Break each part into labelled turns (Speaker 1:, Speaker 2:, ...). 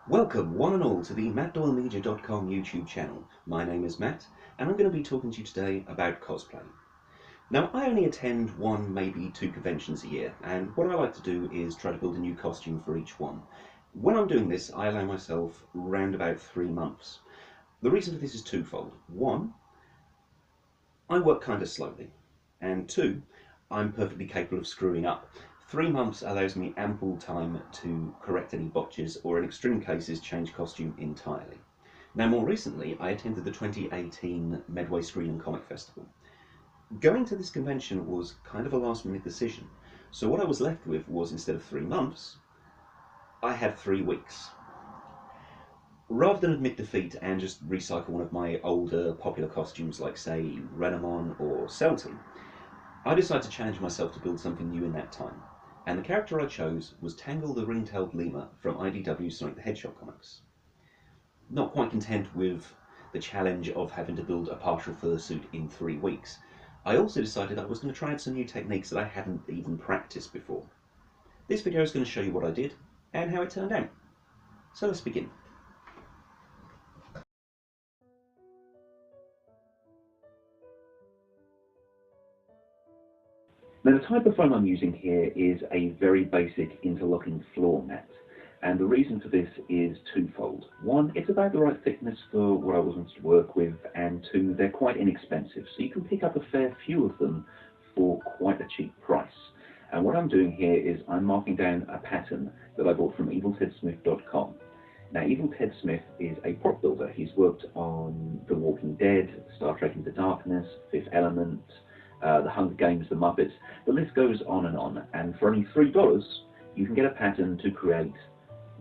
Speaker 1: Welcome, one and all, to the MattDoyleMedia.com YouTube channel. My name is Matt, and I'm going to be talking to you today about cosplay. Now, I only attend one, maybe two conventions a year, and what I like to do is try to build a new costume for each one. When I'm doing this, I allow myself round about 3 months. The reason for this is twofold. One, I work kind of slowly, and two, I'm perfectly capable of screwing up. 3 months allows me ample time to correct any botches or in extreme cases change costume entirely. Now more recently I attended the 2018 Medway Screen and Comic Festival. Going to this convention was kind of a last minute decision, so what I was left with was, instead of 3 months, I had 3 weeks. Rather than admit defeat and just recycle one of my older popular costumes like, say, Renamon or Selty, I decided to challenge myself to build something new in that time. And the character I chose was Tangle the Lemur from IDW's Sonic the Hedgehog comics. Not quite content with the challenge of having to build a partial fursuit in 3 weeks, I also decided I was going to try out some new techniques that I hadn't even practiced before. This video is going to show you what I did and how it turned out. So let's begin. Now, the type of foam I'm using here is a very basic interlocking floor mat, and the reason for this is twofold. One, it's about the right thickness for what I want to work with, and two, they're quite inexpensive, so you can pick up a fair few of them for quite a cheap price. And what I'm doing here is I'm marking down a pattern that I bought from EvilTedSmith.com. Now, Evil Ted Smith is a prop builder. He's worked on The Walking Dead, Star Trek Into Darkness, Fifth Element, The Hunger Games, The Muppets. The list goes on, and for only $3 you can get a pattern to create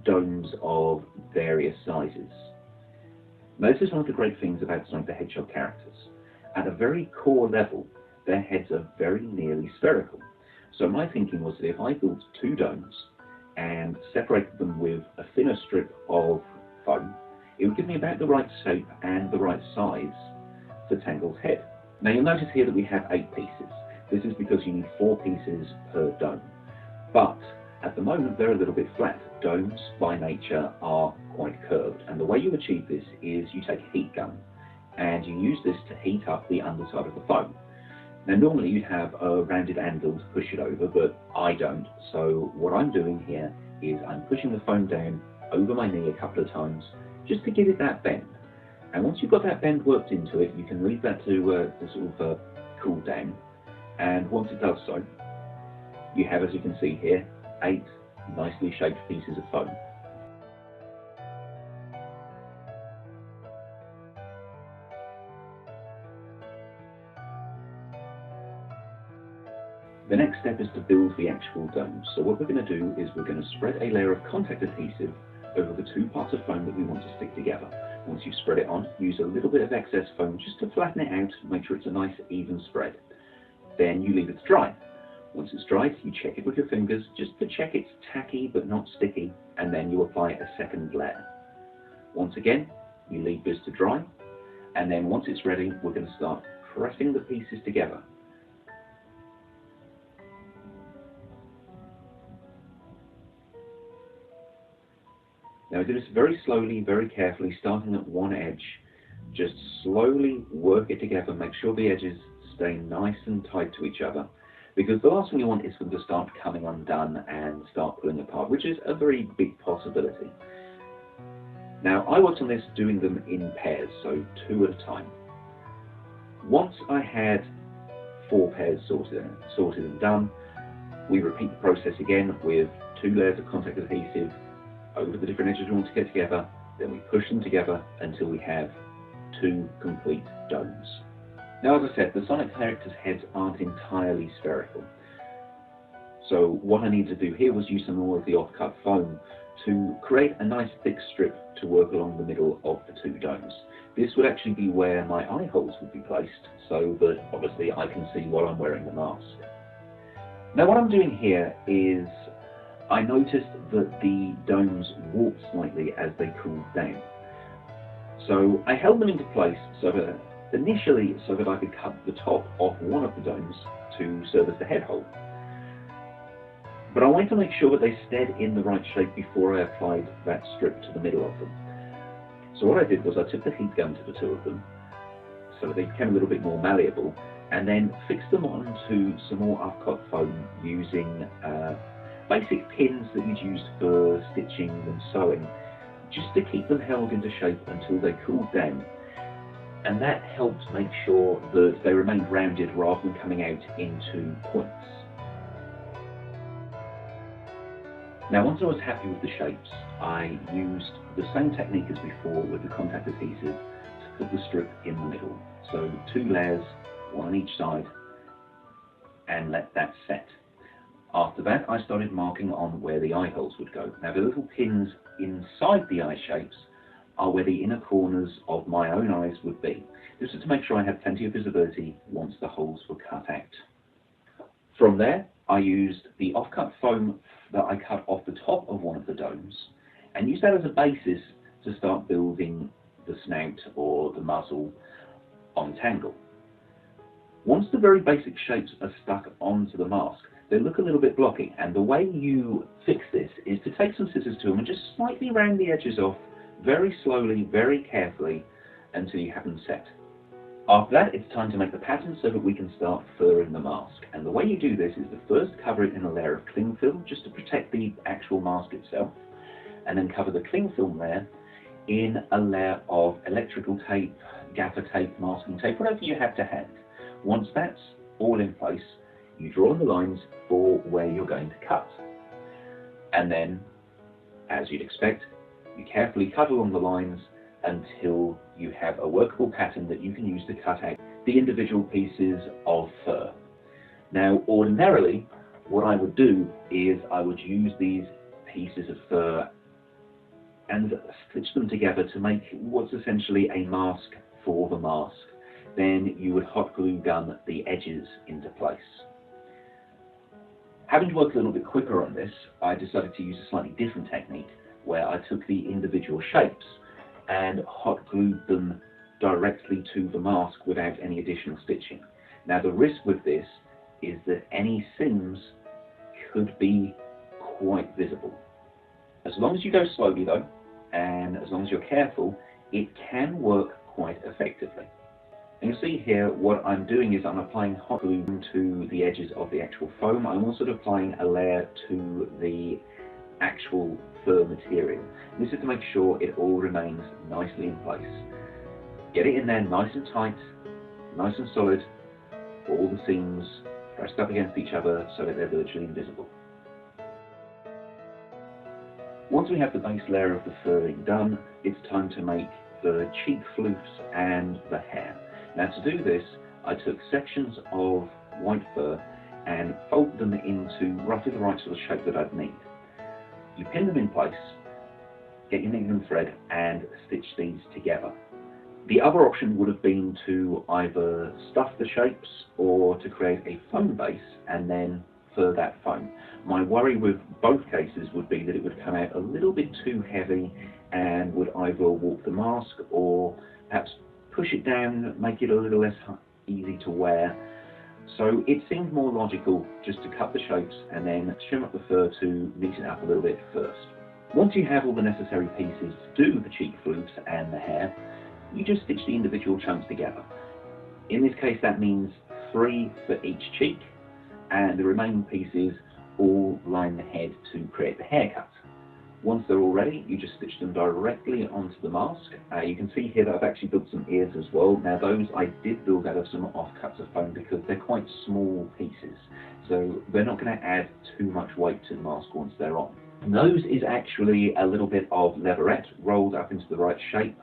Speaker 1: domes of various sizes. Now, this is one of the great things about Sonic the Hedgehog characters. At a very core level, their heads are very nearly spherical. So my thinking was that if I built 2 domes and separated them with a thinner strip of foam, it would give me about the right shape and the right size for Tangle's head. Now, you'll notice here that we have 8 pieces. This is because you need 4 pieces per dome. But at the moment they're a little bit flat. Domes by nature are quite curved, and the way you achieve this is you take a heat gun and you use this to heat up the underside of the foam. Now, normally you'd have a rounded anvil to push it over, but I don't. So what I'm doing here is I'm pushing the foam down over my knee a couple of times just to give it that bend. And once you've got that bend worked into it, you can leave that to sort of cool down. And once it does so, you have, as you can see here, 8 nicely shaped pieces of foam. The next step is to build the actual dome. So what we're going to do is we're going to spread a layer of contact adhesive over the 2 parts of foam that we want to stick together. Once you've spread it on, use a little bit of excess foam just to flatten it out, make sure it's a nice even spread. Then you leave it to dry. Once it's dried, you check it with your fingers just to check it's tacky but not sticky, and then you apply a second layer. Once again, you leave this to dry, and then once it's ready, we're going to start pressing the pieces together. Now, do this very slowly, very carefully, starting at one edge. Just slowly work it together, make sure the edges stay nice and tight to each other, because the last thing you want is for them to start coming undone and start pulling apart, which is a very big possibility. Now, I worked on this doing them in pairs, so 2 at a time. Once I had 4 pairs sorted and done, we repeat the process again with 2 layers of contact adhesive over the different edges we want to get together, then we push them together until we have 2 complete domes. Now, as I said, the Sonic characters' heads aren't entirely spherical. So what I needed to do here was use some more of the off-cut foam to create a nice thick strip to work along the middle of the 2 domes. This would actually be where my eye holes would be placed, so that obviously I can see while I'm wearing the mask. Now, what I'm doing here is I noticed that the domes warped slightly as they cooled down. So I held them into place initially so that I could cut the top off one of the domes to serve as the head hole. But I wanted to make sure that they stayed in the right shape before I applied that strip to the middle of them. So what I did was I took the heat gun to the two of them, so that they became a little bit more malleable, and then fixed them onto some more off-cut foam using basic pins that you'd use for stitching and sewing, just to keep them held into shape until they cooled down. And that helped make sure that they remained rounded rather than coming out into points. Now, once I was happy with the shapes, I used the same technique as before with the contact adhesive to put the strip in the middle. So 2 layers, 1 on each side, and let that set. After that, I started marking on where the eye holes would go. Now, the little pins inside the eye shapes are where the inner corners of my own eyes would be. This is to make sure I had plenty of visibility once the holes were cut out. From there, I used the off-cut foam that I cut off the top of one of the domes and used that as a basis to start building the snout or the muzzle on Tangle. Once the very basic shapes are stuck onto the mask, they look a little bit blocky, and the way you fix this is to take some scissors to them and just slightly round the edges off, very slowly, very carefully, until you have them set. After that, it's time to make the pattern so that we can start furring the mask. And the way you do this is to first cover it in a layer of cling film, just to protect the actual mask itself, and then cover the cling film there in a layer of electrical tape, gaffer tape, masking tape, whatever you have to hand. Once that's all in place, you draw the lines for where you're going to cut. And then, as you'd expect, you carefully cut along the lines until you have a workable pattern that you can use to cut out the individual pieces of fur. Now, ordinarily, what I would do is I would use these pieces of fur and stitch them together to make what's essentially a mask for the mask. Then you would hot glue gun the edges into place. Having to work a little bit quicker on this, I decided to use a slightly different technique where I took the individual shapes and hot glued them directly to the mask without any additional stitching. Now, the risk with this is that any seams could be quite visible. As long as you go slowly though, and as long as you're careful, it can work quite effectively. And you'll see here what I'm doing is I'm applying hot glue to the edges of the actual foam. I'm also applying a layer to the actual fur material. This is to make sure it all remains nicely in place. Get it in there nice and tight, nice and solid, all the seams pressed up against each other so that they're virtually invisible. Once we have the base layer of the furring done, it's time to make the cheek floofs and the hair. Now, to do this, I took sections of white fur and folded them into roughly the right sort of shape that I'd need. You pin them in place, get your needle and thread, and stitch these together. The other option would have been to either stuff the shapes or to create a foam base and then fur that foam. My worry with both cases would be that it would come out a little bit too heavy and would either warp the mask or perhaps push it down, make it a little less easy to wear. So it seemed more logical just to cut the shapes and then trim up the fur to neaten it up a little bit first. Once you have all the necessary pieces to do the cheek floofs and the hair, you just stitch the individual chunks together. In this case, that means 3 for each cheek, and the remaining pieces all line the head to create the haircut. Once they're all ready, you just stitch them directly onto the mask. You can see here that I've actually built some ears as well. Now, those I did build out of some offcuts of foam because they're quite small pieces, so they're not going to add too much weight to the mask once they're on. Nose is actually a little bit of leatherette rolled up into the right shape,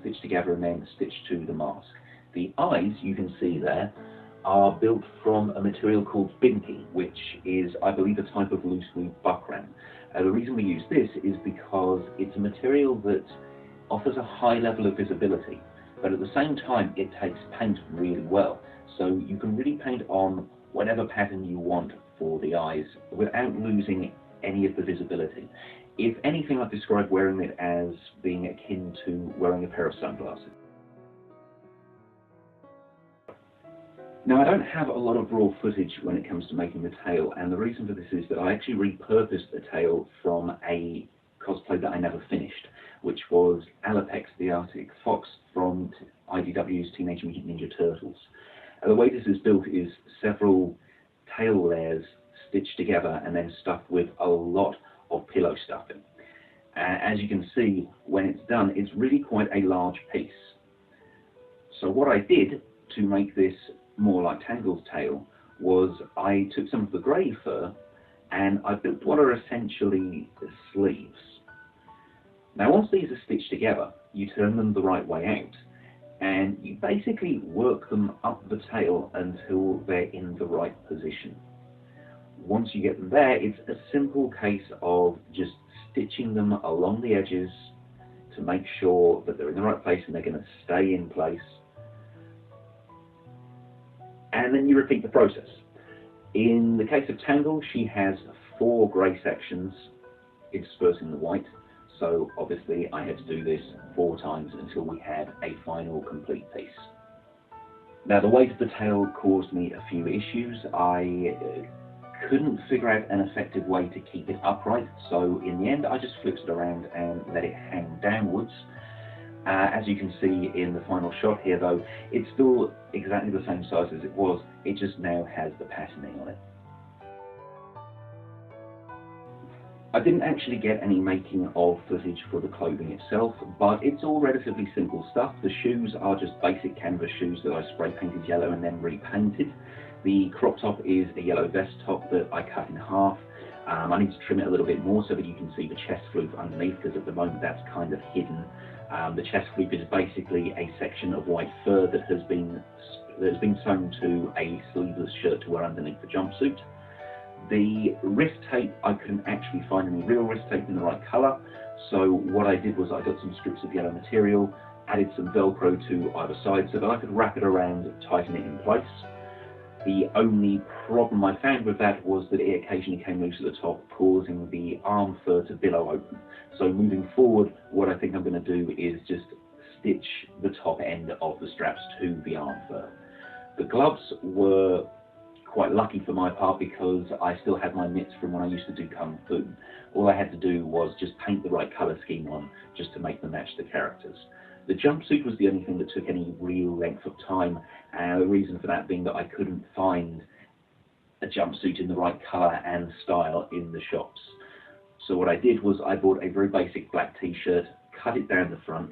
Speaker 1: stitched together and then stitched to the mask. The eyes, you can see there, are built from a material called binky, which is, I believe, a type of loose weave buckram. The reason we use this is because it's a material that offers a high level of visibility, but at the same time it takes paint really well. So you can really paint on whatever pattern you want for the eyes without losing any of the visibility. If anything, I'd describe wearing it as being akin to wearing a pair of sunglasses. Now, I don't have a lot of raw footage when it comes to making the tail, and the reason for this is that I actually repurposed the tail from a cosplay that I never finished, which was Alapex the Arctic Fox from IDW's Teenage Mutant Ninja Turtles. And the way this is built is several tail layers stitched together and then stuffed with a lot of pillow stuffing. As you can see, when it's done, it's really quite a large piece. So what I did to make this more like Tangle's tail was I took some of the grey fur and I built what are essentially sleeves. Now once these are stitched together, you turn them the right way out and you basically work them up the tail until they're in the right position. Once you get them there, it's a simple case of just stitching them along the edges to make sure that they're in the right place and they're going to stay in place. And then you repeat the process. In the case of Tangle, she has 4 grey sections interspersed in the white, so obviously I had to do this 4 times until we had a final complete piece. Now the weight of the tail caused me a few issues. I couldn't figure out an effective way to keep it upright, so in the end I just flipped it around and let it hang downwards. As you can see in the final shot here though, it's still exactly the same size as it was, it just now has the patterning on it. I didn't actually get any making of footage for the clothing itself, but it's all relatively simple stuff. The shoes are just basic canvas shoes that I spray painted yellow and then repainted. The crop top is a yellow vest top that I cut in half. I need to trim it a little bit more so that you can see the chest floof underneath, because at the moment that's kind of hidden. The chest floof is basically a section of white fur that has been sewn to a sleeveless shirt to wear underneath the jumpsuit. The wrist tape, I couldn't actually find any real wrist tape in the right colour, so what I did was I got some strips of yellow material, added some Velcro to either side so that I could wrap it around and tighten it in place. The only problem I found with that was that it occasionally came loose at the top, causing the arm fur to billow open. So moving forward, what I think I'm going to do is just stitch the top end of the straps to the arm fur. The gloves were quite lucky for my part because I still had my mitts from when I used to do Kung Fu. All I had to do was just paint the right colour scheme on just to make them match the characters. The jumpsuit was the only thing that took any real length of time, and the reason for that being that I couldn't find a jumpsuit in the right colour and style in the shops. So what I did was I bought a very basic black t-shirt, cut it down the front,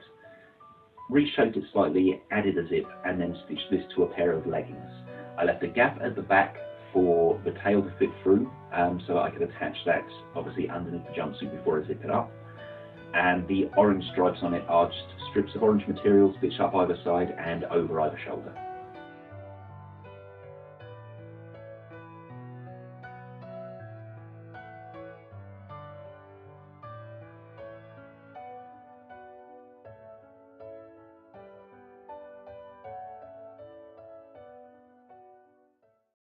Speaker 1: reshaped it slightly, added a zip, and then stitched this to a pair of leggings. I left a gap at the back for the tail to fit through, so I could attach that obviously underneath the jumpsuit before I zip it up. And the orange stripes on it are just strips of orange material stitched up either side and over either shoulder.